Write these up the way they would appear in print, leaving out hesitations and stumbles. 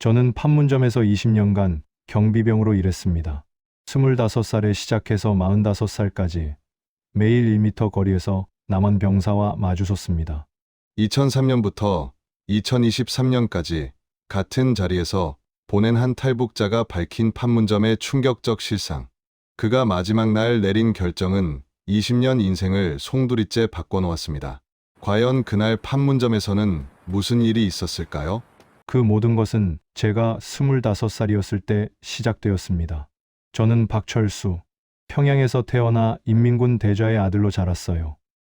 저는 판문점에서 20년간 경비병으로 일했습니다. 25살에 시작해서 45살까지 매일 1m 거리에서 남한 병사와 마주섰습니다. 2003년부터 2023년까지 같은 자리에서 보낸 한 탈북자가 밝힌 판문점의 충격적 실상. 그가 마지막 날 내린 결정은 20년 인생을 송두리째 바꿔놓았습니다. 과연 그날 판문점에서는 무슨 일이 있었을까요? 그 모든 것은 제가 25살이었을 때 시작되었습니다. 저는 박철수, 평양에서 태어나 인민군 대좌의 아들로 자랐어요.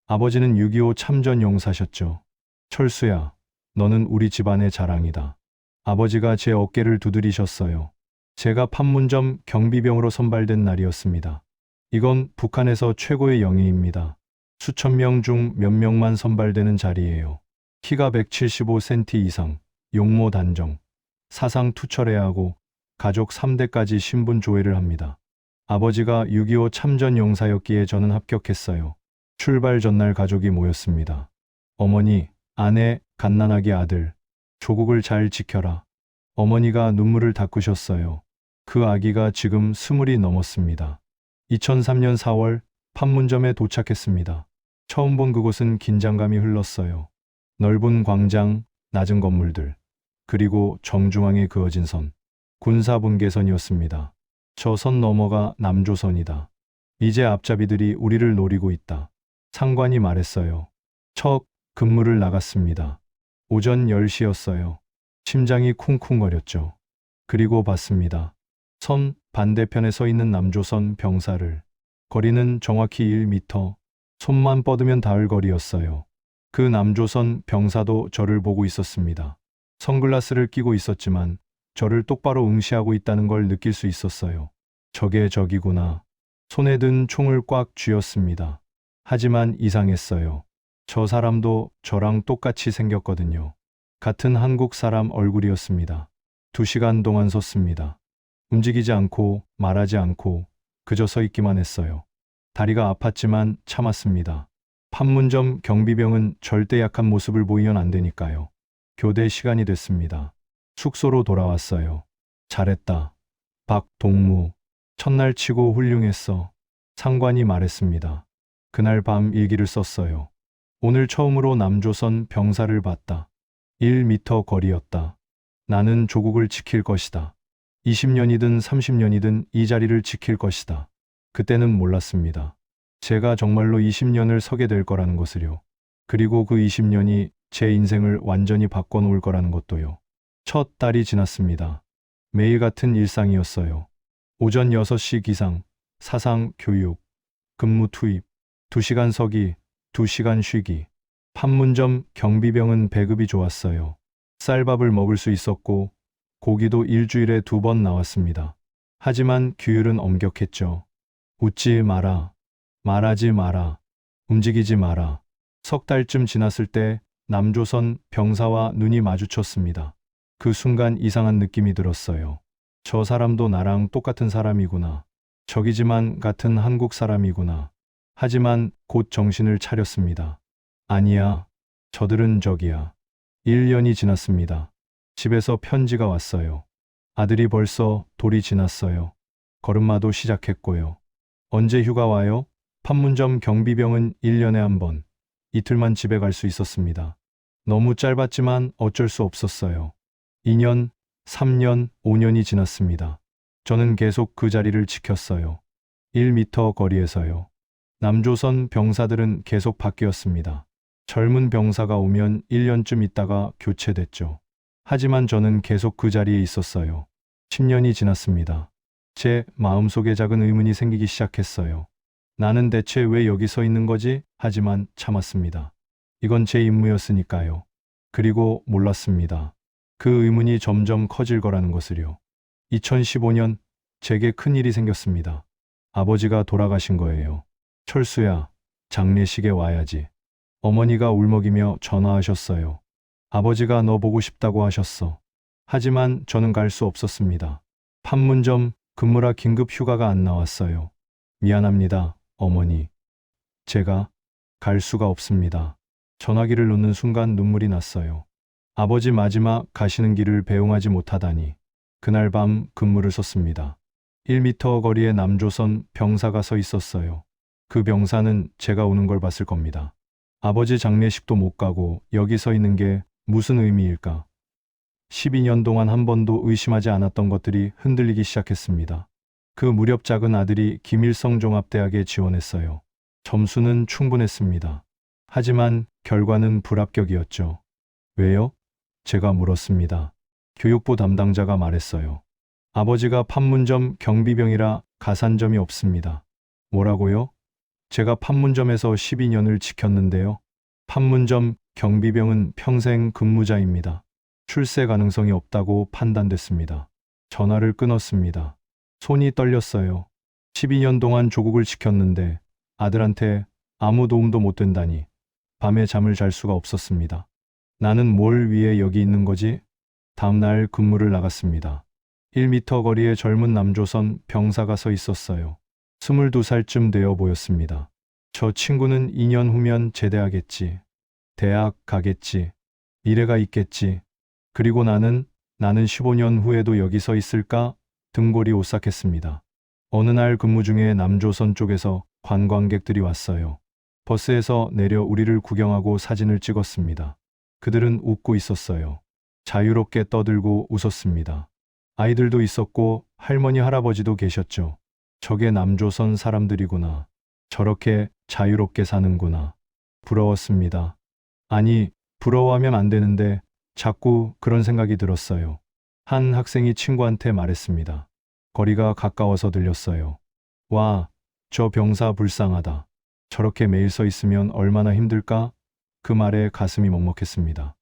아버지는 6.25 참전 용사셨죠. 철수야, 너는 우리 집안의 자랑이다. 아버지가 제 어깨를 두드리셨어요. 제가 판문점 경비병으로 선발된 날이었습니다. 이건 북한에서 최고의 영예입니다. 수천 명 중 몇 명만 선발되는 자리예요. 키가 175cm 이상, 용모 단정, 사상 투철해야 하고 가족 3대까지 신분 조회를 합니다. 아버지가 6.25 참전 용사였기에 저는 합격했어요. 출발 전날 가족이 모였습니다. 어머니, 아내, 갓난아기 아들, 조국을 잘 지켜라. 어머니가 눈물을 닦으셨어요. 그 아기가 지금 20이 넘었습니다. 2003년 4월 판문점에 도착했습니다. 처음 본 그곳은 긴장감이 흘렀어요. 넓은 광장, 낮은 건물들, 그리고 정중앙에 그어진 선, 군사분계선이었습니다. 저 선 너머가 남조선이다. 이제 앞잡이들이 우리를 노리고 있다. 상관이 말했어요. 첫 근무를 나갔습니다. 오전 10시였어요. 심장이 쿵쿵거렸죠. 그리고 봤습니다. 선 반대편에 서 있는 남조선 병사를. 거리는 정확히 1m, 손만 뻗으면 닿을 거리였어요. 그 남조선 병사도 저를 보고 있었습니다. 선글라스를 끼고 있었지만 저를 똑바로 응시하고 있다는 걸 느낄 수 있었어요. 저게 적이구나. 손에 든 총을 꽉 쥐었습니다. 하지만 이상했어요. 저 사람도 저랑 똑같이 생겼거든요. 같은 한국 사람 얼굴이었습니다. 2시간 동안 섰습니다. 움직이지 않고 말하지 않고 그저 서 있기만 했어요. 다리가 아팠지만 참았습니다. 판문점 경비병은 절대 약한 모습을 보이면 안 되니까요. 교대 시간이 됐습니다. 숙소로 돌아왔어요. 잘했다. 박동무. 첫날 치고 훌륭했어. 상관이 말했습니다. 그날 밤 일기를 썼어요. 오늘 처음으로 남조선 병사를 봤다. 1m 거리였다. 나는 조국을 지킬 것이다. 20년이든 30년이든 이 자리를 지킬 것이다. 그때는 몰랐습니다. 제가 정말로 20년을 서게 될 거라는 것을요. 그리고 그 20년이 제 인생을 완전히 바꿔놓을 거라는 것도요. 첫 달이 지났습니다. 매일 같은 일상이었어요. 오전 6시 기상, 사상 교육, 근무 투입, 2시간 서기, 2시간 쉬기. 판문점 경비병은 배급이 좋았어요. 쌀밥을 먹을 수 있었고 고기도 일주일에 2번 나왔습니다. 하지만 규율은 엄격했죠. 웃지 마라. 말하지 마라. 움직이지 마라. 석 달쯤 지났을 때 남조선 병사와 눈이 마주쳤습니다. 그 순간 이상한 느낌이 들었어요. 저 사람도 나랑 똑같은 사람이구나. 적이지만 같은 한국 사람이구나. 하지만 곧 정신을 차렸습니다. 아니야. 저들은 적이야. 1년이 지났습니다. 집에서 편지가 왔어요. 아들이 벌써 돌이 지났어요. 걸음마도 시작했고요. 언제 휴가 와요? 판문점 경비병은 1년에 한 번, 이틀만 집에 갈 수 있었습니다. 너무 짧았지만 어쩔 수 없었어요. 2년, 3년, 5년이 지났습니다. 저는 계속 그 자리를 지켰어요. 1m 거리에서요. 남조선 병사들은 계속 바뀌었습니다. 젊은 병사가 오면 1년쯤 있다가 교체됐죠. 하지만 저는 계속 그 자리에 있었어요. 10년이 지났습니다. 제 마음속에 작은 의문이 생기기 시작했어요. 나는 대체 왜 여기 서 있는 거지? 하지만 참았습니다. 이건 제 임무였으니까요. 그리고 몰랐습니다. 그 의문이 점점 커질 거라는 것을요. 2015년 제게 큰일이 생겼습니다. 아버지가 돌아가신 거예요. 철수야, 장례식에 와야지. 어머니가 울먹이며 전화하셨어요. 아버지가 너 보고 싶다고 하셨어. 하지만 저는 갈 수 없었습니다. 판문점 근무라 긴급 휴가가 안 나왔어요. 미안합니다, 어머니. 제가 갈 수가 없습니다. 전화기를 놓는 순간 눈물이 났어요. 아버지 마지막 가시는 길을 배웅하지 못하다니. 그날 밤 근무를 섰습니다. 1미터 거리에 남조선 병사가 서 있었어요. 그 병사는 제가 오는 걸 봤을 겁니다. 아버지 장례식도 못 가고 여기 서 있는 게 무슨 의미일까? 12년 동안 한 번도 의심하지 않았던 것들이 흔들리기 시작했습니다. 그 무렵 작은 아들이 김일성 종합대학에 지원했어요. 점수는 충분했습니다. 하지만 결과는 불합격이었죠. 왜요? 제가 물었습니다. 교육부 담당자가 말했어요. 아버지가 판문점 경비병이라 가산점이 없습니다. 뭐라고요? 제가 판문점에서 12년을 지켰는데요. 판문점 경비병은 평생 근무자입니다. 출세 가능성이 없다고 판단됐습니다. 전화를 끊었습니다. 손이 떨렸어요. 12년 동안 조국을 지켰는데 아들한테 아무 도움도 못 된다니. 밤에 잠을 잘 수가 없었습니다. 나는 뭘 위해 여기 있는 거지? 다음날 근무를 나갔습니다. 1미터 거리에 젊은 남조선 병사가 서 있었어요. 22살쯤 되어 보였습니다. 저 친구는 2년 후면 제대하겠지. 대학 가겠지. 미래가 있겠지. 그리고 나는 15년 후에도 여기 서 있을까? 등골이 오싹했습니다. 어느 날 근무 중에 남조선 쪽에서 관광객들이 왔어요. 버스에서 내려 우리를 구경하고 사진을 찍었습니다. 그들은 웃고 있었어요. 자유롭게 떠들고 웃었습니다. 아이들도 있었고 할머니 할아버지도 계셨죠. 저게 남조선 사람들이구나. 저렇게 자유롭게 사는구나. 부러웠습니다. 아니, 부러워하면 안 되는데 자꾸 그런 생각이 들었어요. 한 학생이 친구한테 말했습니다. 거리가 가까워서 들렸어요. 와, 저 병사 불쌍하다. 저렇게 매일 서 있으면 얼마나 힘들까? 그 말에 가슴이 먹먹했습니다.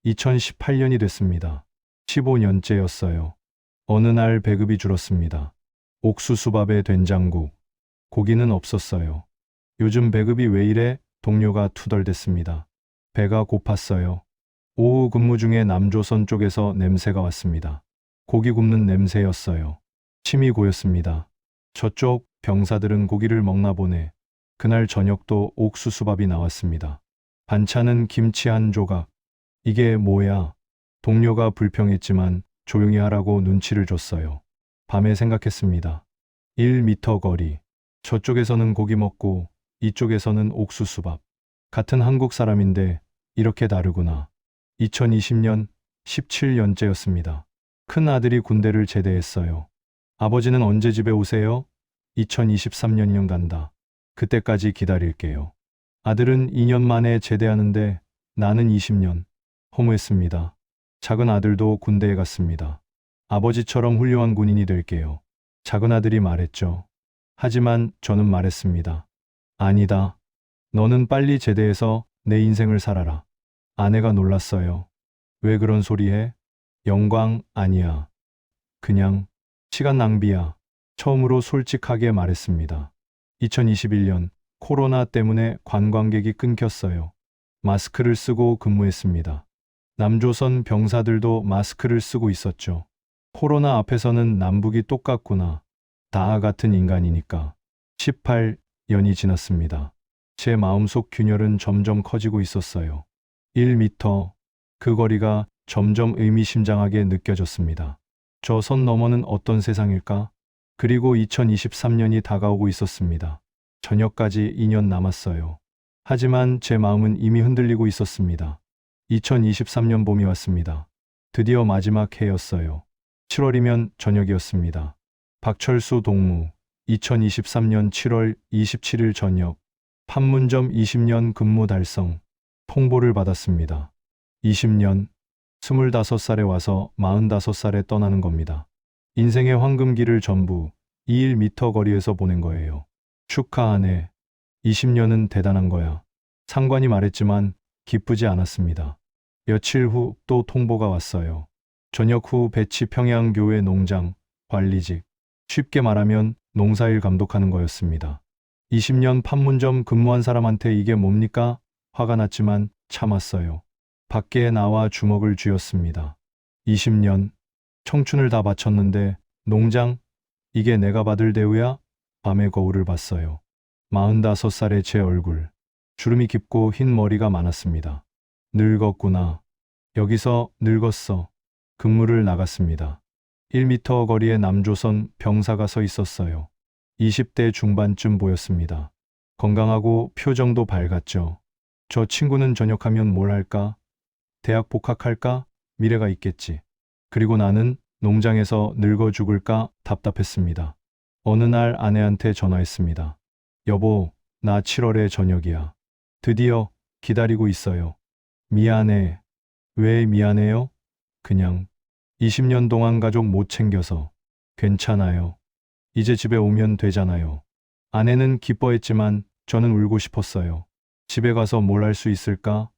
2018년이 됐습니다. 15년째였어요. 어느 날 배급이 줄었습니다. 옥수수밥에 된장국, 고기는 없었어요. 요즘 배급이 왜 이래? 동료가 투덜댔습니다. 배가 고팠어요. 오후 근무 중에 남조선 쪽에서 냄새가 왔습니다. 고기 굽는 냄새였어요. 침이 고였습니다. 저쪽 병사들은 고기를 먹나 보네. 그날 저녁도 옥수수밥이 나왔습니다. 반찬은 김치 한 조각. 이게 뭐야? 동료가 불평했지만 조용히 하라고 눈치를 줬어요. 밤에 생각했습니다. 1미터 거리. 저쪽에서는 고기 먹고 이쪽에서는 옥수수밥. 같은 한국 사람인데 이렇게 다르구나. 2020년 17년째였습니다. 큰 아들이 군대를 제대했어요. 아버지는 언제 집에 오세요? 2023년이면 간다. 그때까지 기다릴게요. 아들은 2년 만에 제대하는데 나는 20년. 허무했습니다. 작은 아들도 군대에 갔습니다. 아버지처럼 훌륭한 군인이 될게요. 작은 아들이 말했죠. 하지만 저는 말했습니다. 아니다. 너는 빨리 제대해서 내 인생을 살아라. 아내가 놀랐어요. 왜 그런 소리 해? 영광 아니야. 그냥 시간 낭비야. 처음으로 솔직하게 말했습니다. 2021년 코로나 때문에 관광객이 끊겼어요. 마스크를 쓰고 근무했습니다. 남조선 병사들도 마스크를 쓰고 있었죠. 코로나 앞에서는 남북이 똑같구나. 다 같은 인간이니까. 18년이 지났습니다. 제 마음속 균열은 점점 커지고 있었어요. 1미터. 그 거리가 점점 의미심장하게 느껴졌습니다. 저 선 너머는 어떤 세상일까? 그리고 2023년이 다가오고 있었습니다. 저녁까지 2년 남았어요. 하지만 제 마음은 이미 흔들리고 있었습니다. 2023년 봄이 왔습니다. 드디어 마지막 해였어요. 7월이면 저녁이었습니다. 박철수 동무, 2023년 7월 27일 저녁, 판문점 20년 근무 달성, 통보를 받았습니다. 20년, 25살에 와서 45살에 떠나는 겁니다. 인생의 황금기를 전부 2-1m 거리에서 보낸 거예요. 축하하네. 20년은 대단한 거야. 상관이 말했지만 기쁘지 않았습니다. 며칠 후 또 통보가 왔어요. 저녁 후 배치 평양교회 농장 관리직. 쉽게 말하면 농사일 감독하는 거였습니다. 20년 판문점 근무한 사람한테 이게 뭡니까? 화가 났지만 참았어요. 밖에 나와 주먹을 쥐었습니다. 20년 청춘을 다 바쳤는데 농장? 이게 내가 받을 대우야? 밤의 거울을 봤어요. 45살의 제 얼굴. 주름이 깊고 흰 머리가 많았습니다. 늙었구나. 여기서 늙었어. 근무를 나갔습니다. 1미터 거리에 남조선 병사가 서 있었어요. 20대 중반쯤 보였습니다. 건강하고 표정도 밝았죠. 저 친구는 전역하면 뭘 할까? 대학 복학할까? 미래가 있겠지. 그리고 나는 농장에서 늙어 죽을까 답답했습니다. 어느 날 아내한테 전화했습니다. 여보, 나 7월에 전역이야. 드디어 기다리고 있어요. 미안해. 왜 미안해요? 그냥 20년 동안 가족 못 챙겨서. 괜찮아요. 이제 집에 오면 되잖아요. 아내는 기뻐했지만 저는 울고 싶었어요. 집에 가서 뭘 할 수 있을까?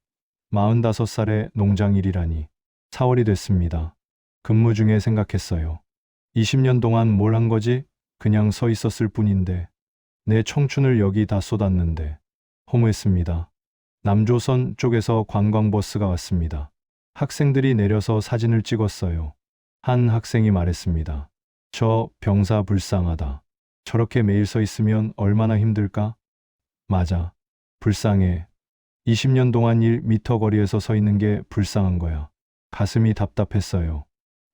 45살에 농장 일이라니. 4월이 됐습니다. 근무 중에 생각했어요. 20년 동안 뭘 한 거지? 그냥 서 있었을 뿐인데. 내 청춘을 여기 다 쏟았는데. 허무했습니다. 남조선 쪽에서 관광버스가 왔습니다. 학생들이 내려서 사진을 찍었어요. 한 학생이 말했습니다. 저 병사 불쌍하다. 저렇게 매일 서 있으면 얼마나 힘들까? 맞아. 불쌍해. 20년 동안 1미터 거리에서 서 있는 게 불쌍한 거야. 가슴이 답답했어요.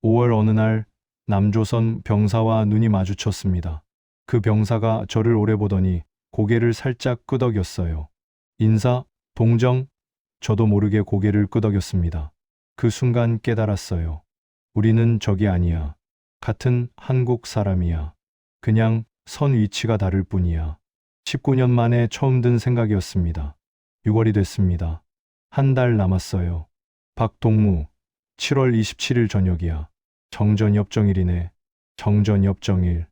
5월 어느 날 남조선 병사와 눈이 마주쳤습니다. 그 병사가 저를 오래 보더니 고개를 살짝 끄덕였어요. 인사, 동정, 저도 모르게 고개를 끄덕였습니다. 그 순간 깨달았어요. 우리는 적이 아니야. 같은 한국 사람이야. 그냥 선 위치가 다를 뿐이야. 19년 만에 처음 든 생각이었습니다. 6월이 됐습니다. 한 달 남았어요. 박동무, 7월 27일 저녁이야. 정전협정일이네. 정전협정일.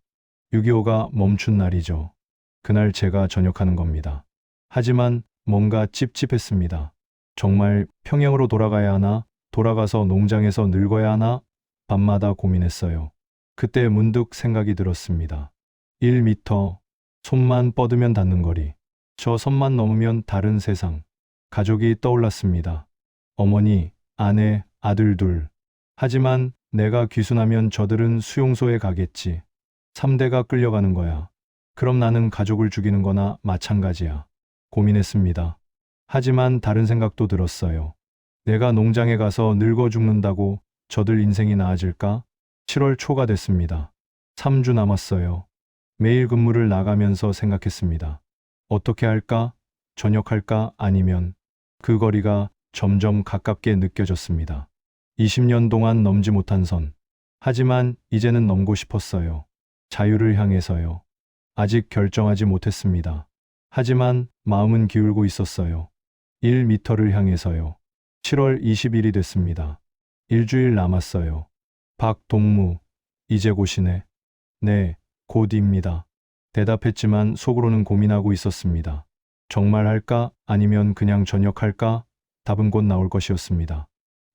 6.25가 멈춘 날이죠. 그날 제가 전역하는 겁니다. 하지만 뭔가 찝찝했습니다. 정말 평양으로 돌아가야 하나? 돌아가서 농장에서 늙어야 하나? 밤마다 고민했어요. 그때 문득 생각이 들었습니다. 1미터, 손만 뻗으면 닿는 거리. 저 선만 넘으면 다른 세상. 가족이 떠올랐습니다. 어머니, 아내, 아들 둘. 하지만 내가 귀순하면 저들은 수용소에 가겠지. 3대가 끌려가는 거야. 그럼 나는 가족을 죽이는 거나 마찬가지야. 고민했습니다. 하지만 다른 생각도 들었어요. 내가 농장에 가서 늙어 죽는다고 저들 인생이 나아질까? 7월 초가 됐습니다. 3주 남았어요. 매일 근무를 나가면서 생각했습니다. 어떻게 할까? 전역할까? 아니면 그 거리가 점점 가깝게 느껴졌습니다. 20년 동안 넘지 못한 선. 하지만 이제는 넘고 싶었어요. 자유를 향해서요. 아직 결정하지 못했습니다. 하지만 마음은 기울고 있었어요. 1미터를 향해서요. 7월 20일이 됐습니다. 일주일 남았어요. 박동무, 이제 곧이네. 네, 곧입니다. 대답했지만 속으로는 고민하고 있었습니다. 정말 할까? 아니면 그냥 전역할까? 답은 곧 나올 것이었습니다.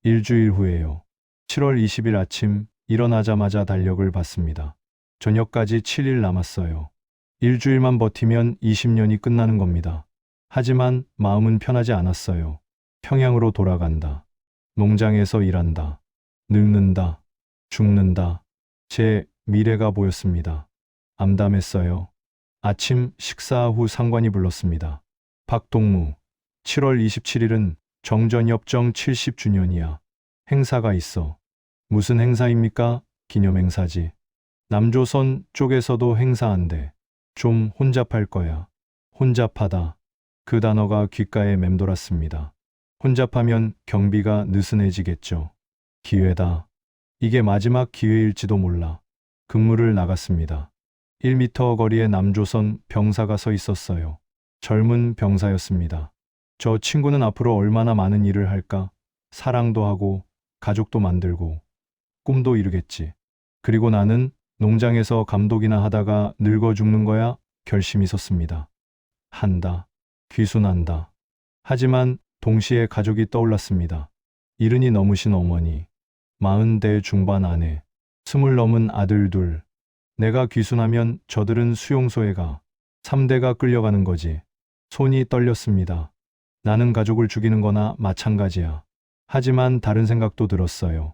일주일 후에요. 7월 20일 아침 일어나자마자 달력을 봤습니다. 저녁까지 7일 남았어요. 일주일만 버티면 20년이 끝나는 겁니다. 하지만 마음은 편하지 않았어요. 평양으로 돌아간다. 농장에서 일한다. 늙는다. 죽는다. 제 미래가 보였습니다. 암담했어요. 아침 식사 후 상관이 불렀습니다. 박동무, 7월 27일은 정전협정 70주년이야. 행사가 있어. 무슨 행사입니까? 기념행사지. 남조선 쪽에서도 행사한대. 좀 혼잡할 거야. 혼잡하다. 그 단어가 귓가에 맴돌았습니다. 혼잡하면 경비가 느슨해지겠죠. 기회다. 이게 마지막 기회일지도 몰라. 근무를 나갔습니다. 1미터 거리에 남조선 병사가 서 있었어요. 젊은 병사였습니다. 저 친구는 앞으로 얼마나 많은 일을 할까? 사랑도 하고, 가족도 만들고, 꿈도 이루겠지. 그리고 나는 농장에서 감독이나 하다가 늙어 죽는 거야? 결심이 섰습니다. 한다. 귀순한다. 하지만 동시에 가족이 떠올랐습니다. 70이 넘으신 어머니, 40대 중반 아내, 20 넘은 아들 둘. 내가 귀순하면 저들은 수용소에 가. 3대가 끌려가는 거지. 손이 떨렸습니다. 나는 가족을 죽이는 거나 마찬가지야. 하지만 다른 생각도 들었어요.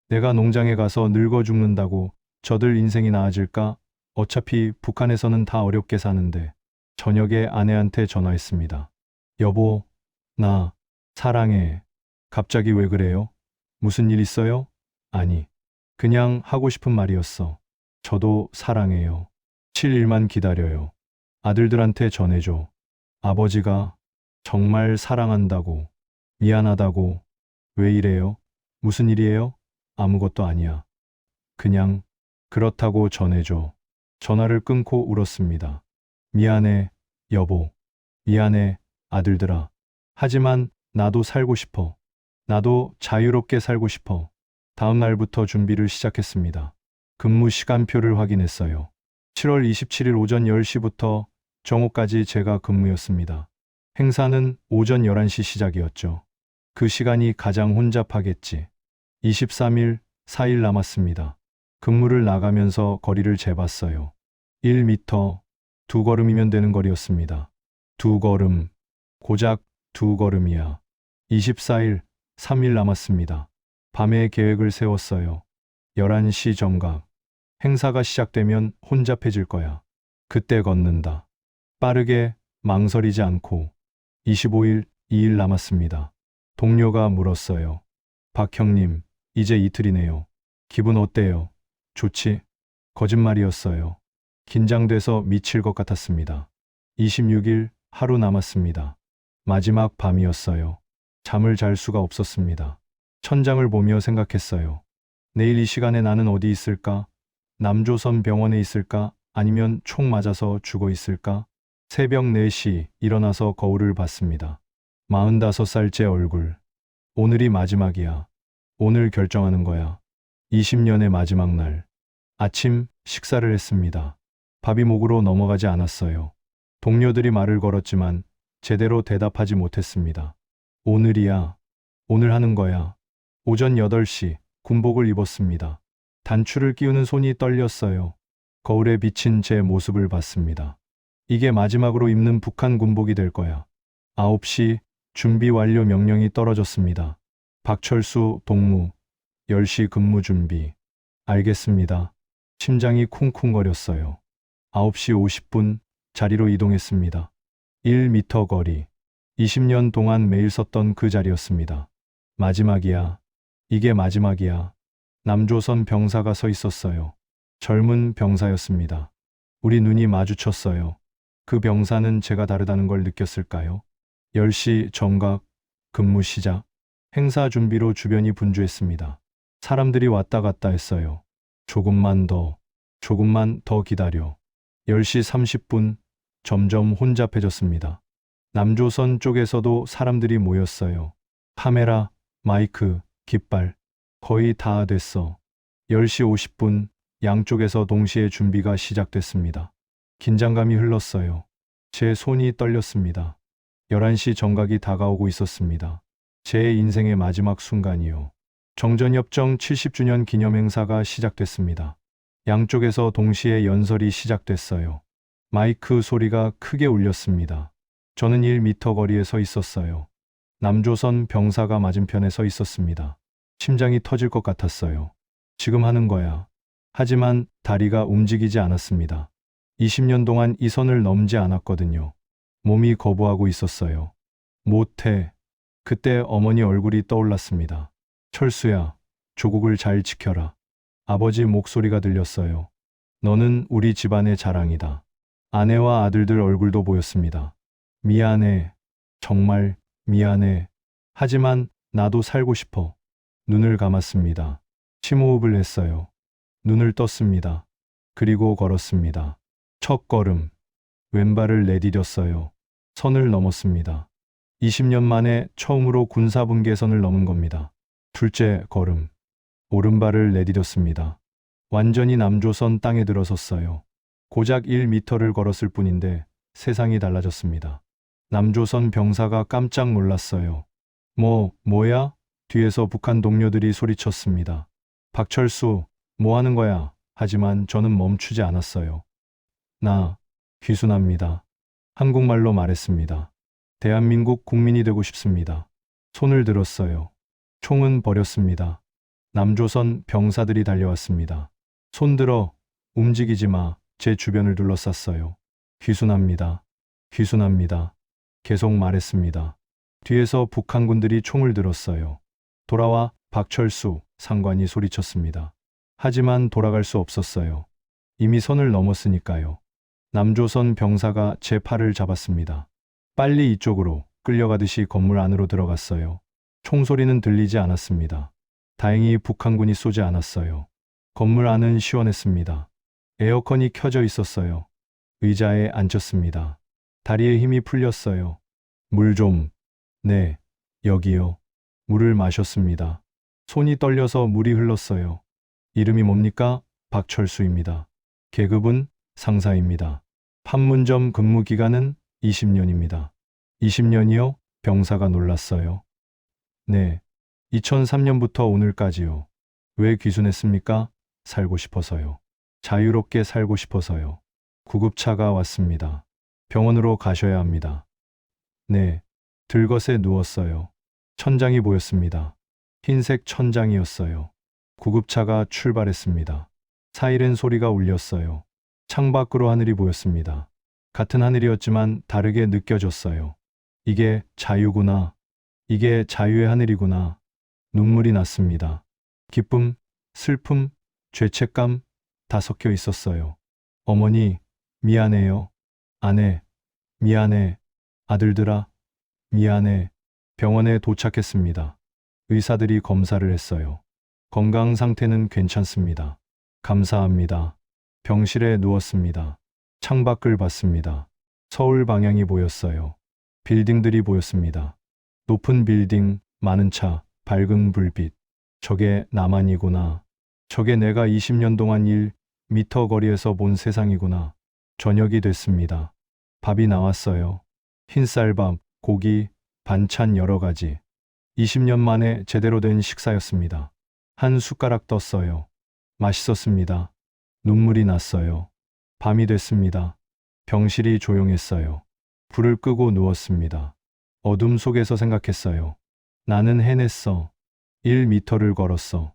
내가 농장에 가서 늙어 죽는다고 저들 인생이 나아질까? 어차피 북한에서는 다 어렵게 사는데. 저녁에 아내한테 전화했습니다. 여보, 나 사랑해. 갑자기 왜 그래요? 무슨 일 있어요? 아니, 그냥 하고 싶은 말이었어. 저도 사랑해요. 7일만 기다려요. 아들들한테 전해줘. 아버지가 정말 사랑한다고, 미안하다고. 왜 이래요? 무슨 일이에요? 아무것도 아니야. 그냥 그렇다고 전해줘. 전화를 끊고 울었습니다. 미안해, 여보. 미안해, 아들들아. 하지만 나도 살고 싶어. 나도 자유롭게 살고 싶어. 다음 날부터 준비를 시작했습니다. 근무 시간표를 확인했어요. 7월 27일 오전 10시부터 정오까지 제가 근무였습니다. 행사는 오전 11시 시작이었죠. 그 시간이 가장 혼잡하겠지. 23일, 4일 남았습니다. 근무를 나가면서 거리를 재봤어요. 1미터, 2걸음이면 되는 거리였습니다. 2걸음, 고작 2걸음이야. 24일, 3일 남았습니다. 밤에 계획을 세웠어요. 11시 정각. 행사가 시작되면 혼잡해질 거야. 그때 걷는다. 빠르게, 망설이지 않고. 25일, 2일 남았습니다. 동료가 물었어요. 박 형님, 이제 이틀이네요. 기분 어때요? 좋지? 거짓말이었어요. 긴장돼서 미칠 것 같았습니다. 26일, 하루 남았습니다. 마지막 밤이었어요. 잠을 잘 수가 없었습니다. 천장을 보며 생각했어요. 내일 이 시간에 나는 어디 있을까? 남조선 병원에 있을까? 아니면 총 맞아서 죽어 있을까? 새벽 4시 일어나서 거울을 봤습니다. 45살째 얼굴. 오늘이 마지막이야. 오늘 결정하는 거야. 20년의 마지막 날. 아침 식사를 했습니다. 밥이 목으로 넘어가지 않았어요. 동료들이 말을 걸었지만 제대로 대답하지 못했습니다. 오늘이야. 오늘 하는 거야. 오전 8시 군복을 입었습니다. 단추를 끼우는 손이 떨렸어요. 거울에 비친 제 모습을 봤습니다. 이게 마지막으로 입는 북한 군복이 될 거야. 9시 준비 완료 명령이 떨어졌습니다. 박철수 동무 10시 근무 준비. 알겠습니다. 심장이 쿵쿵거렸어요. 9시 50분 자리로 이동했습니다. 1미터 거리. 20년 동안 매일 섰던 그 자리였습니다. 마지막이야. 이게 마지막이야. 남조선 병사가 서 있었어요. 젊은 병사였습니다. 우리 눈이 마주쳤어요. 그 병사는 제가 다르다는 걸 느꼈을까요? 10시 정각, 근무 시작. 행사 준비로 주변이 분주했습니다. 사람들이 왔다 갔다 했어요. 조금만 더 기다려. 10시 30분, 점점 혼잡해졌습니다. 남조선 쪽에서도 사람들이 모였어요. 카메라, 마이크, 깃발. 거의 다 됐어. 10시 50분, 양쪽에서 동시에 준비가 시작됐습니다. 긴장감이 흘렀어요. 제 손이 떨렸습니다. 11시 정각이 다가오고 있었습니다. 제 인생의 마지막 순간이요. 정전협정 70주년 기념행사가 시작됐습니다. 양쪽에서 동시에 연설이 시작됐어요. 마이크 소리가 크게 울렸습니다. 저는 1미터 거리에 서 있었어요. 남조선 병사가 맞은편에 서 있었습니다. 심장이 터질 것 같았어요. 지금 하는 거야. 하지만 다리가 움직이지 않았습니다. 20년 동안 이 선을 넘지 않았거든요. 몸이 거부하고 있었어요. 못해. 그때 어머니 얼굴이 떠올랐습니다. 철수야, 조국을 잘 지켜라. 아버지 목소리가 들렸어요. 너는 우리 집안의 자랑이다. 아내와 아들들 얼굴도 보였습니다. 미안해. 정말 미안해. 하지만 나도 살고 싶어. 눈을 감았습니다. 심호흡을 했어요. 눈을 떴습니다. 그리고 걸었습니다. 첫 걸음. 왼발을 내디뎠어요. 선을 넘었습니다. 20년 만에 처음으로 군사분계선을 넘은 겁니다. 둘째 걸음. 오른발을 내디뎠습니다. 완전히 남조선 땅에 들어섰어요. 고작 1미터를 걸었을 뿐인데 세상이 달라졌습니다. 남조선 병사가 깜짝 놀랐어요. 뭐야? 뒤에서 북한 동료들이 소리쳤습니다. 박철수, 뭐 하는 거야? 하지만 저는 멈추지 않았어요. 나 귀순합니다. 한국말로 말했습니다. 대한민국 국민이 되고 싶습니다. 손을 들었어요. 총은 버렸습니다. 남조선 병사들이 달려왔습니다. 손들어, 움직이지 마. 제 주변을 둘러쌌어요. 귀순합니다. 귀순합니다. 계속 말했습니다. 뒤에서 북한군들이 총을 들었어요. 돌아와, 박철수 상관이 소리쳤습니다. 하지만 돌아갈 수 없었어요. 이미 선을 넘었으니까요. 남조선 병사가 제 팔을 잡았습니다. 빨리 이쪽으로 끌려가듯이 건물 안으로 들어갔어요. 총소리는 들리지 않았습니다. 다행히 북한군이 쏘지 않았어요. 건물 안은 시원했습니다. 에어컨이 켜져 있었어요. 의자에 앉았습니다. 다리에 힘이 풀렸어요. 물 좀. 네, 여기요. 물을 마셨습니다. 손이 떨려서 물이 흘렀어요. 이름이 뭡니까? 박철수입니다. 계급은 상사입니다. 판문점 근무 기간은 20년입니다. 20년이요? 병사가 놀랐어요. 네, 2003년부터 오늘까지요. 왜 귀순했습니까? 살고 싶어서요. 자유롭게 살고 싶어서요. 구급차가 왔습니다. 병원으로 가셔야 합니다. 네, 들것에 누웠어요. 천장이 보였습니다. 흰색 천장이었어요. 구급차가 출발했습니다. 사이렌 소리가 울렸어요. 창밖으로 하늘이 보였습니다. 같은 하늘이었지만 다르게 느껴졌어요. 이게 자유구나. 이게 자유의 하늘이구나. 눈물이 났습니다. 기쁨, 슬픔, 죄책감 다 섞여 있었어요. 어머니, 미안해요. 아내, 미안해. 아들들아, 미안해. 병원에 도착했습니다. 의사들이 검사를 했어요. 건강 상태는 괜찮습니다. 감사합니다. 병실에 누웠습니다. 창밖을 봤습니다. 서울 방향이 보였어요. 빌딩들이 보였습니다. 높은 빌딩, 많은 차, 밝은 불빛. 저게 나만이구나. 저게 내가 20년 동안 1미터 거리에서 본 세상이구나. 저녁이 됐습니다. 밥이 나왔어요. 흰쌀밥, 고기, 반찬 여러 가지. 20년 만에 제대로 된 식사였습니다. 한 숟가락 떴어요. 맛있었습니다. 눈물이 났어요. 밤이 됐습니다. 병실이 조용했어요. 불을 끄고 누웠습니다. 어둠 속에서 생각했어요. 나는 해냈어. 1미터를 걸었어.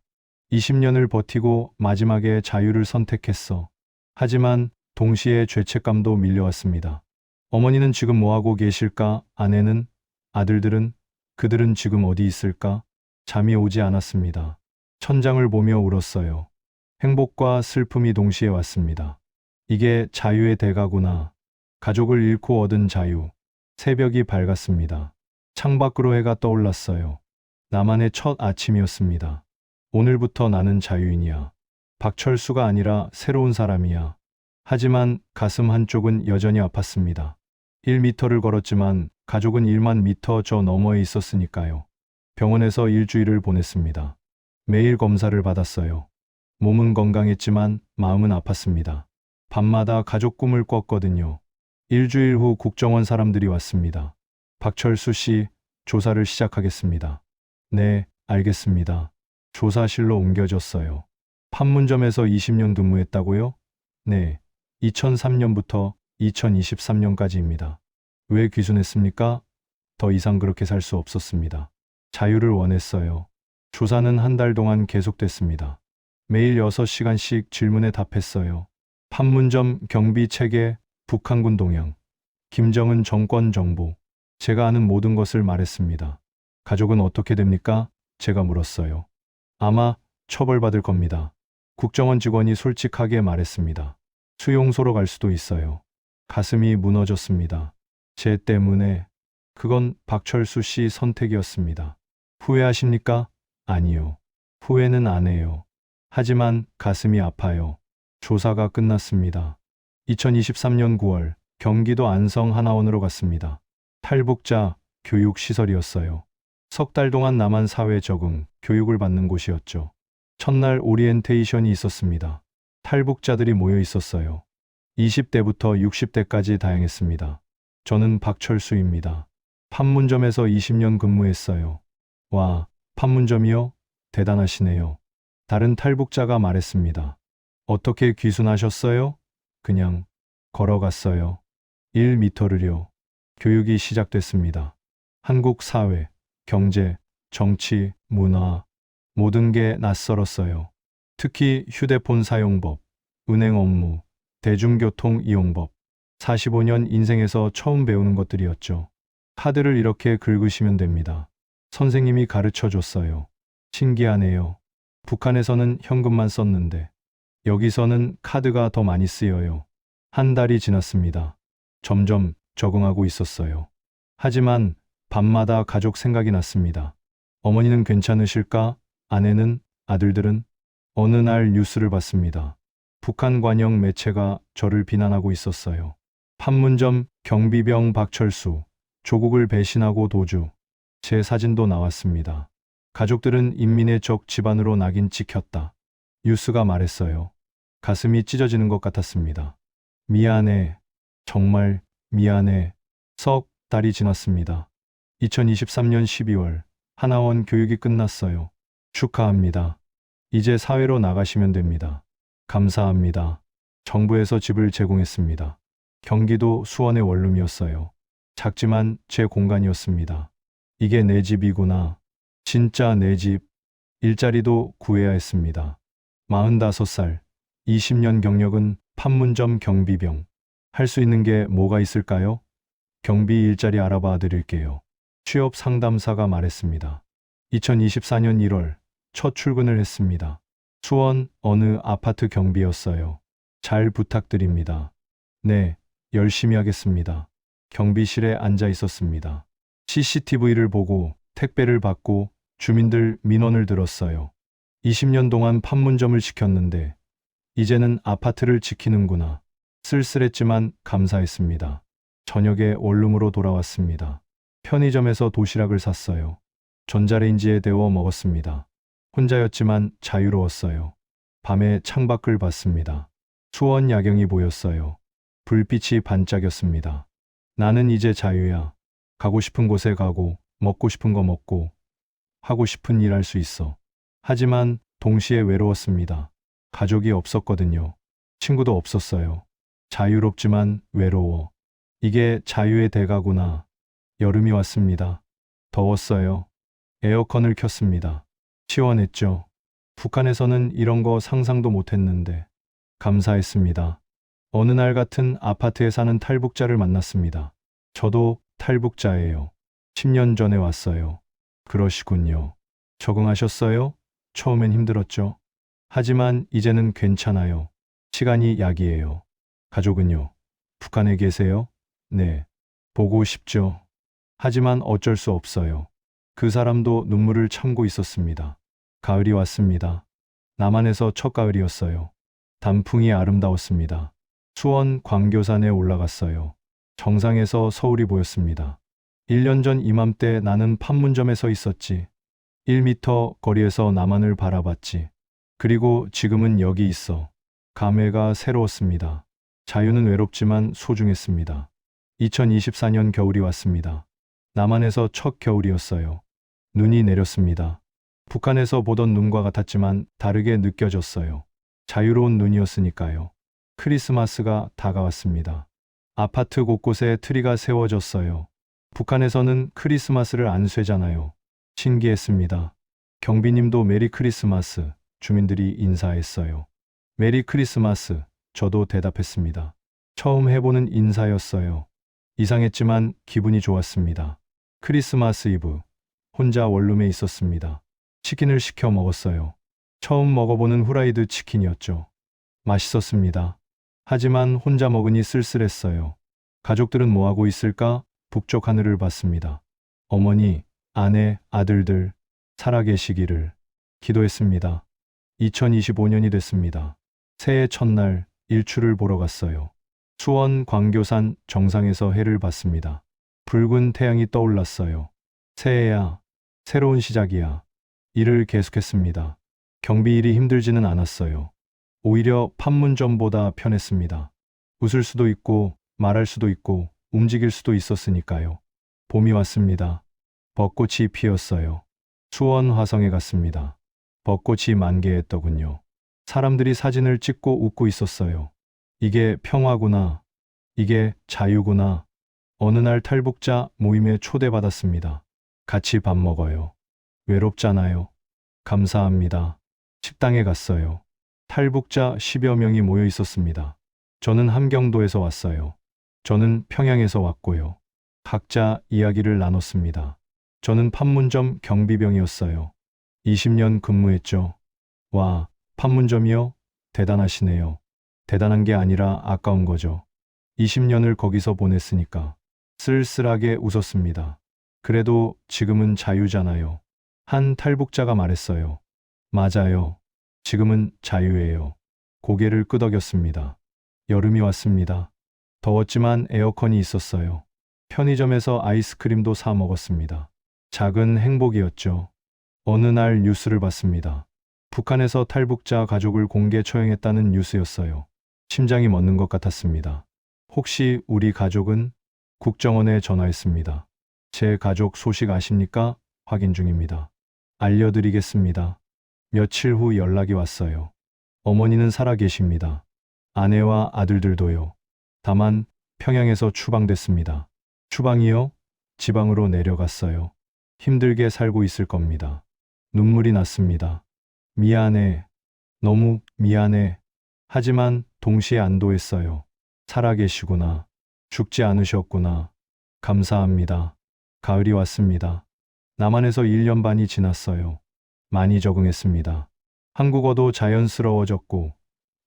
20년을 버티고 마지막에 자유를 선택했어. 하지만 동시에 죄책감도 밀려왔습니다. 어머니는 지금 뭐하고 계실까? 아내는? 아들들은? 그들은 지금 어디 있을까? 잠이 오지 않았습니다. 천장을 보며 울었어요. 행복과 슬픔이 동시에 왔습니다. 이게 자유의 대가구나. 가족을 잃고 얻은 자유. 새벽이 밝았습니다. 창밖으로 해가 떠올랐어요. 나만의 첫 아침이었습니다. 오늘부터 나는 자유인이야. 박철수가 아니라 새로운 사람이야. 하지만 가슴 한쪽은 여전히 아팠습니다. 1미터를 걸었지만 가족은 1만 미터 저 너머에 있었으니까요. 병원에서 일주일을 보냈습니다. 매일 검사를 받았어요. 몸은 건강했지만 마음은 아팠습니다. 밤마다 가족 꿈을 꿨거든요. 일주일 후 국정원 사람들이 왔습니다. 박철수 씨, 조사를 시작하겠습니다. 네, 알겠습니다. 조사실로 옮겨졌어요. 판문점에서 20년 근무했다고요? 네, 2003년부터 2023년까지입니다. 왜 귀순했습니까? 더 이상 그렇게 살 수 없었습니다. 자유를 원했어요. 조사는 한 달 동안 계속됐습니다. 매일 6시간씩 질문에 답했어요. 판문점 경비 체계, 북한군 동향, 김정은 정권 정보. 제가 아는 모든 것을 말했습니다. 가족은 어떻게 됩니까? 제가 물었어요. 아마 처벌받을 겁니다. 국정원 직원이 솔직하게 말했습니다. 수용소로 갈 수도 있어요. 가슴이 무너졌습니다. 제 때문에. 그건 박철수 씨 선택이었습니다. 후회하십니까? 아니요. 후회는 안 해요. 하지만 가슴이 아파요. 조사가 끝났습니다. 2023년 9월 경기도 안성 하나원으로 갔습니다. 탈북자 교육시설이었어요. 석 달 동안 남한 사회 적응, 교육을 받는 곳이었죠. 첫날 오리엔테이션이 있었습니다. 탈북자들이 모여 있었어요. 20대부터 60대까지 다양했습니다. 저는 박철수입니다. 판문점에서 20년 근무했어요. 와, 판문점이요? 대단하시네요. 다른 탈북자가 말했습니다. 어떻게 귀순하셨어요? 그냥 걸어갔어요. 1미터를요. 교육이 시작됐습니다. 한국 사회, 경제, 정치, 문화, 모든 게 낯설었어요. 특히 휴대폰 사용법, 은행 업무, 대중교통 이용법. 45년 인생에서 처음 배우는 것들이었죠. 카드를 이렇게 긁으시면 됩니다. 선생님이 가르쳐 줬어요. 신기하네요. 북한에서는 현금만 썼는데 여기서는 카드가 더 많이 쓰여요. 한 달이 지났습니다. 점점 적응하고 있었어요. 하지만 밤마다 가족 생각이 났습니다. 어머니는 괜찮으실까? 아내는, 아들들은? 어느 날 뉴스를 봤습니다. 북한 관영 매체가 저를 비난하고 있었어요. 판문점 경비병 박철수, 조국을 배신하고 도주. 제 사진도 나왔습니다. 가족들은 인민의 적 집안으로 낙인 찍혔다. 뉴스가 말했어요. 가슴이 찢어지는 것 같았습니다. 미안해. 정말 미안해. 석 달이 지났습니다. 2023년 12월 하나원 교육이 끝났어요. 축하합니다. 이제 사회로 나가시면 됩니다. 감사합니다. 정부에서 집을 제공했습니다. 경기도 수원의 원룸이었어요. 작지만 제 공간이었습니다. 이게 내 집이구나. 진짜 내 집. 일자리도 구해야 했습니다. 45살, 20년 경력은 판문점 경비병. 할 수 있는 게 뭐가 있을까요? 경비 일자리 알아봐 드릴게요. 취업 상담사가 말했습니다. 2024년 1월 첫 출근을 했습니다. 수원 어느 아파트 경비였어요. 잘 부탁드립니다. 네, 열심히 하겠습니다. 경비실에 앉아 있었습니다. CCTV를 보고 택배를 받고 주민들 민원을 들었어요. 20년 동안 판문점을 지켰는데 이제는 아파트를 지키는구나. 쓸쓸했지만 감사했습니다. 저녁에 원룸으로 돌아왔습니다. 편의점에서 도시락을 샀어요. 전자레인지에 데워 먹었습니다. 혼자였지만 자유로웠어요. 밤에 창밖을 봤습니다. 수원 야경이 보였어요. 불빛이 반짝였습니다. 나는 이제 자유야. 가고 싶은 곳에 가고, 먹고 싶은 거 먹고, 하고 싶은 일 할 수 있어. 하지만 동시에 외로웠습니다. 가족이 없었거든요. 친구도 없었어요. 자유롭지만 외로워. 이게 자유의 대가구나. 여름이 왔습니다. 더웠어요. 에어컨을 켰습니다. 시원했죠. 북한에서는 이런 거 상상도 못했는데 감사했습니다. 어느 날 같은 아파트에 사는 탈북자를 만났습니다. 저도 탈북자예요. 10년 전에 왔어요. 그러시군요. 적응하셨어요? 처음엔 힘들었죠. 하지만 이제는 괜찮아요. 시간이 약이에요. 가족은요? 북한에 계세요? 네. 보고 싶죠. 하지만 어쩔 수 없어요. 그 사람도 눈물을 참고 있었습니다. 가을이 왔습니다. 남한에서 첫 가을이었어요. 단풍이 아름다웠습니다. 수원 광교산에 올라갔어요. 정상에서 서울이 보였습니다. 1년 전 이맘때 나는 판문점에 서 있었지. 1미터 거리에서 남한을 바라봤지. 그리고 지금은 여기 있어. 감회가 새로웠습니다. 자유는 외롭지만 소중했습니다. 2024년 겨울이 왔습니다. 남한에서 첫 겨울이었어요. 눈이 내렸습니다. 북한에서 보던 눈과 같았지만 다르게 느껴졌어요. 자유로운 눈이었으니까요. 크리스마스가 다가왔습니다. 아파트 곳곳에 트리가 세워졌어요. 북한에서는 크리스마스를 안 쇠잖아요. 신기했습니다. 경비님도 메리 크리스마스, 주민들이 인사했어요. 메리 크리스마스, 저도 대답했습니다. 처음 해보는 인사였어요. 이상했지만 기분이 좋았습니다. 크리스마스 이브, 혼자 원룸에 있었습니다. 치킨을 시켜 먹었어요. 처음 먹어보는 후라이드 치킨이었죠. 맛있었습니다. 하지만 혼자 먹으니 쓸쓸했어요. 가족들은 뭐하고 있을까? 북쪽 하늘을 봤습니다. 어머니, 아내, 아들들, 살아계시기를 기도했습니다. 2025년이 됐습니다. 새해 첫날 일출을 보러 갔어요. 수원 광교산 정상에서 해를 봤습니다. 붉은 태양이 떠올랐어요. 새해야, 새로운 시작이야. 일을 계속했습니다. 경비 일이 힘들지는 않았어요. 오히려 판문점보다 편했습니다. 웃을 수도 있고, 말할 수도 있고, 움직일 수도 있었으니까요. 봄이 왔습니다. 벚꽃이 피었어요. 수원 화성에 갔습니다. 벚꽃이 만개했더군요. 사람들이 사진을 찍고 웃고 있었어요. 이게 평화구나. 이게 자유구나. 어느 날 탈북자 모임에 초대받았습니다. 같이 밥 먹어요. 외롭잖아요. 감사합니다. 식당에 갔어요. 탈북자 10여 명이 모여 있었습니다. 저는 함경도에서 왔어요. 저는 평양에서 왔고요. 각자 이야기를 나눴습니다. 저는 판문점 경비병이었어요. 20년 근무했죠. 와, 판문점이요? 대단하시네요. 대단한 게 아니라 아까운 거죠. 20년을 거기서 보냈으니까. 쓸쓸하게 웃었습니다. 그래도 지금은 자유잖아요. 한 탈북자가 말했어요. 맞아요. 지금은 자유예요. 고개를 끄덕였습니다. 여름이 왔습니다. 더웠지만 에어컨이 있었어요. 편의점에서 아이스크림도 사 먹었습니다. 작은 행복이었죠. 어느 날 뉴스를 봤습니다. 북한에서 탈북자 가족을 공개 처형했다는 뉴스였어요. 심장이 멎는 것 같았습니다. 혹시 우리 가족은? 국정원에 전화했습니다. 제 가족 소식 아십니까? 확인 중입니다. 알려드리겠습니다. 며칠 후 연락이 왔어요. 어머니는 살아 계십니다. 아내와 아들들도요. 다만 평양에서 추방됐습니다. 추방이요? 지방으로 내려갔어요. 힘들게 살고 있을 겁니다. 눈물이 났습니다. 미안해. 너무 미안해. 하지만 동시에 안도했어요. 살아계시구나. 죽지 않으셨구나. 감사합니다. 가을이 왔습니다. 남한에서 1년 반이 지났어요. 많이 적응했습니다. 한국어도 자연스러워졌고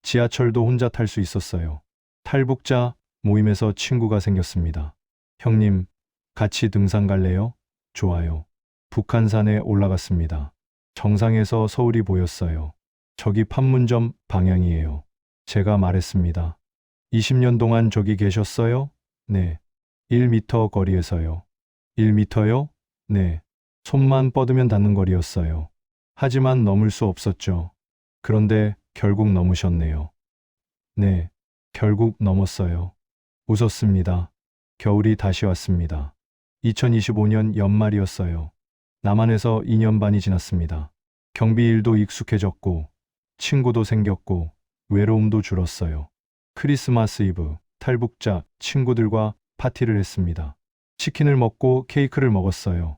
지하철도 혼자 탈 수 있었어요. 탈북자 모임에서 친구가 생겼습니다. 형님, 같이 등산 갈래요? 좋아요. 북한산에 올라갔습니다. 정상에서 서울이 보였어요. 저기 판문점 방향이에요. 제가 말했습니다. 20년 동안 저기 계셨어요? 네. 1미터 거리에서요. 1미터요? 네. 손만 뻗으면 닿는 거리였어요. 하지만 넘을 수 없었죠. 그런데 결국 넘으셨네요. 네. 결국 넘었어요. 웃었습니다. 겨울이 다시 왔습니다. 2025년 연말이었어요. 남한에서 2년 반이 지났습니다. 경비 일도 익숙해졌고, 친구도 생겼고, 외로움도 줄었어요. 크리스마스 이브, 탈북자 친구들과 파티를 했습니다. 치킨을 먹고 케이크를 먹었어요.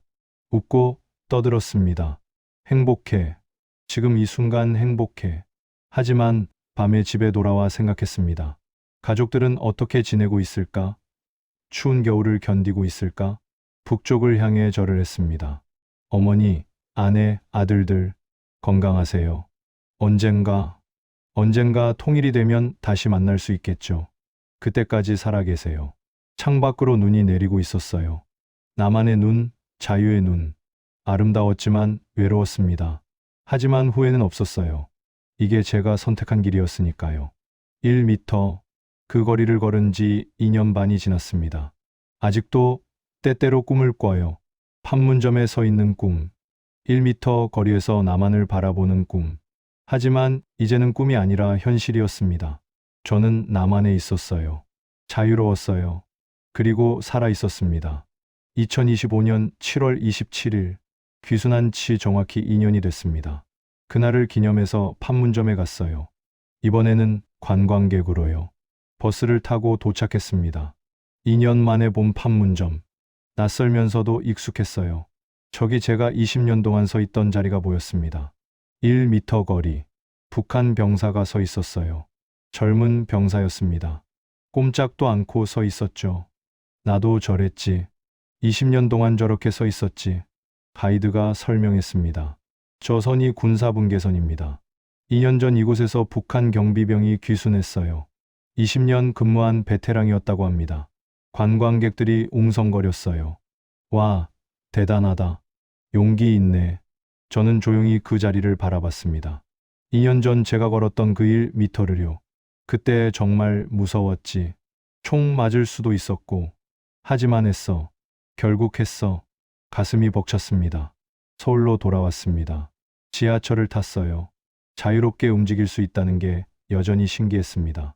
웃고 떠들었습니다. 행복해. 지금 이 순간 행복해. 하지만 밤에 집에 돌아와 생각했습니다. 가족들은 어떻게 지내고 있을까? 추운 겨울을 견디고 있을까? 북쪽을 향해 절을 했습니다. 어머니, 아내, 아들들, 건강하세요. 언젠가 통일이 되면 다시 만날 수 있겠죠. 그때까지 살아계세요. 창밖으로 눈이 내리고 있었어요. 나만의 눈, 자유의 눈. 아름다웠지만 외로웠습니다. 하지만 후회는 없었어요. 이게 제가 선택한 길이었으니까요. 1미터, 그 거리를 걸은 지 2년 반이 지났습니다. 아직도 때때로 꿈을 꿔요. 판문점에 서 있는 꿈. 1미터 거리에서 남한을 바라보는 꿈. 하지만 이제는 꿈이 아니라 현실이었습니다. 저는 남한에 있었어요. 자유로웠어요. 그리고 살아 있었습니다. 2025년 7월 27일, 귀순한 지 정확히 2년이 됐습니다. 그날을 기념해서 판문점에 갔어요. 이번에는 관광객으로요. 버스를 타고 도착했습니다. 2년 만에 본 판문점. 낯설면서도 익숙했어요. 저기 제가 20년 동안 서 있던 자리가 보였습니다. 1미터 거리. 북한 병사가 서 있었어요. 젊은 병사였습니다. 꼼짝도 않고 서 있었죠. 나도 저랬지. 20년 동안 저렇게 서 있었지. 가이드가 설명했습니다. 저 선이 군사분계선입니다. 2년 전 이곳에서 북한 경비병이 귀순했어요. 20년 근무한 베테랑이었다고 합니다. 관광객들이 웅성거렸어요. 와, 대단하다. 용기 있네. 저는 조용히 그 자리를 바라봤습니다. 2년 전 제가 걸었던 그 1미터를요. 그때 정말 무서웠지. 총 맞을 수도 있었고. 하지만 했어. 결국 했어. 가슴이 벅찼습니다. 서울로 돌아왔습니다. 지하철을 탔어요. 자유롭게 움직일 수 있다는 게 여전히 신기했습니다.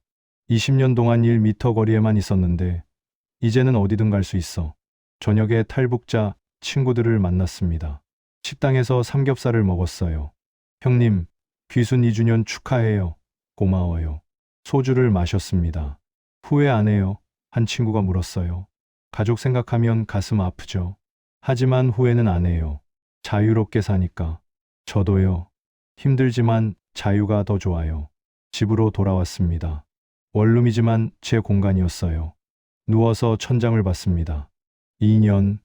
20년 동안 1미터 거리에만 있었는데 이제는 어디든 갈 수 있어. 저녁에 탈북자 친구들을 만났습니다. 식당에서 삼겹살을 먹었어요. 형님, 귀순 2주년 축하해요. 고마워요. 소주를 마셨습니다. 후회 안 해요. 한 친구가 물었어요. 가족 생각하면 가슴 아프죠. 하지만 후회는 안 해요. 자유롭게 사니까. 저도요. 힘들지만 자유가 더 좋아요. 집으로 돌아왔습니다. 원룸이지만 제 공간이었어요. 누워서 천장을 봤습니다. 2년,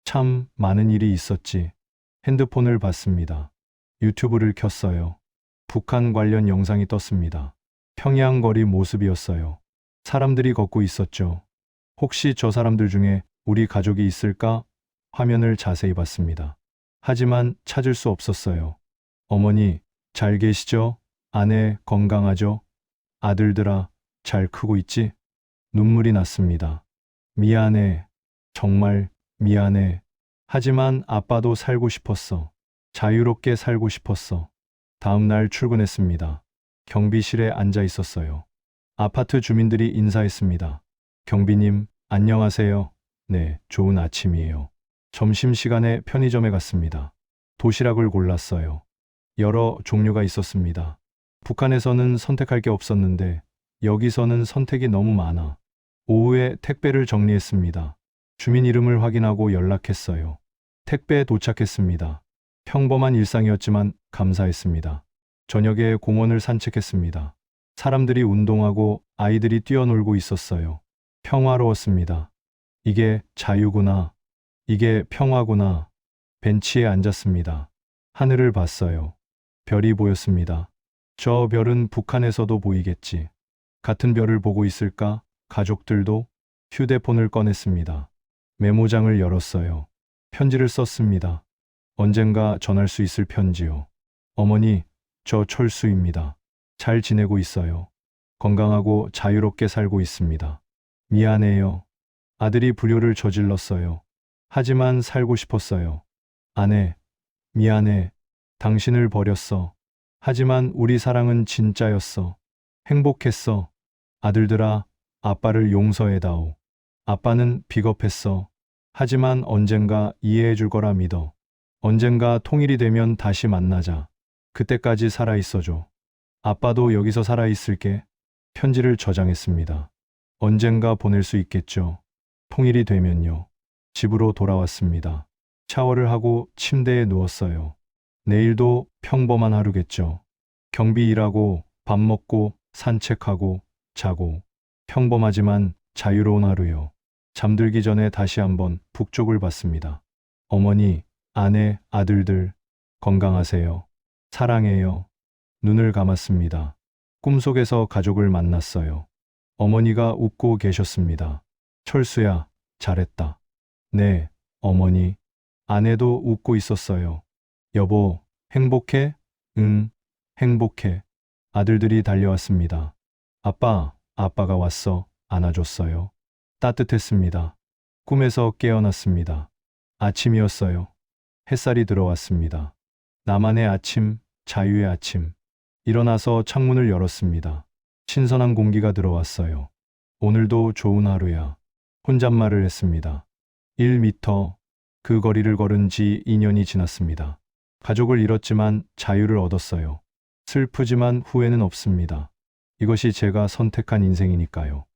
참 많은 일이 있었지. 핸드폰을 봤습니다. 유튜브를 켰어요. 북한 관련 영상이 떴습니다. 평양 거리 모습이었어요. 사람들이 걷고 있었죠. 혹시 저 사람들 중에 우리 가족이 있을까? 화면을 자세히 봤습니다. 하지만 찾을 수 없었어요. 어머니, 잘 계시죠? 아내, 건강하죠? 아들들아, 잘 크고 있지? 눈물이 났습니다. 미안해. 정말 미안해. 하지만 아빠도 살고 싶었어. 자유롭게 살고 싶었어. 다음 날 출근했습니다. 경비실에 앉아 있었어요. 아파트 주민들이 인사했습니다. 경비님, 안녕하세요. 네, 좋은 아침이에요. 점심시간에 편의점에 갔습니다. 도시락을 골랐어요. 여러 종류가 있었습니다. 북한에서는 선택할 게 없었는데 여기서는 선택이 너무 많아. 오후에 택배를 정리했습니다. 주민 이름을 확인하고 연락했어요. 택배 도착했습니다. 평범한 일상이었지만 감사했습니다. 저녁에 공원을 산책했습니다. 사람들이 운동하고 아이들이 뛰어놀고 있었어요. 평화로웠습니다. 이게 자유구나. 이게 평화구나. 벤치에 앉았습니다. 하늘을 봤어요. 별이 보였습니다. 저 별은 북한에서도 보이겠지. 같은 별을 보고 있을까? 가족들도? 휴대폰을 꺼냈습니다. 메모장을 열었어요. 편지를 썼습니다. 언젠가 전할 수 있을 편지요. 어머니, 저 철수입니다. 잘 지내고 있어요. 건강하고 자유롭게 살고 있습니다. 미안해요. 아들이 불효를 저질렀어요. 하지만 살고 싶었어요. 아내, 미안해. 당신을 버렸어. 하지만 우리 사랑은 진짜였어. 행복했어. 아들들아, 아빠를 용서해다오. 아빠는 비겁했어. 하지만 언젠가 이해해 줄 거라 믿어. 언젠가 통일이 되면 다시 만나자. 그때까지 살아있어줘. 아빠도 여기서 살아있을게. 편지를 저장했습니다. 언젠가 보낼 수 있겠죠. 통일이 되면요. 집으로 돌아왔습니다. 샤워를 하고 침대에 누웠어요. 내일도 평범한 하루겠죠. 경비 일하고 밥 먹고 산책하고 자고 평범하지만 자유로운 하루요. 잠들기 전에 다시 한번 북쪽을 봤습니다. 어머니, 아내, 아들들 건강하세요. 사랑해요. 눈을 감았습니다. 꿈속에서 가족을 만났어요. 어머니가 웃고 계셨습니다. 철수야, 잘했다. 네, 어머니. 아내도 웃고 있었어요. 여보, 행복해? 응, 행복해. 아들들이 달려왔습니다. 아빠, 아빠가 왔어. 안아줬어요. 따뜻했습니다. 꿈에서 깨어났습니다. 아침이었어요. 햇살이 들어왔습니다. 나만의 아침, 자유의 아침. 일어나서 창문을 열었습니다. 신선한 공기가 들어왔어요. 오늘도 좋은 하루야. 혼잣말을 했습니다. 1미터. 그 거리를 걸은 지 2년이 지났습니다. 가족을 잃었지만 자유를 얻었어요. 슬프지만 후회는 없습니다. 이것이 제가 선택한 인생이니까요.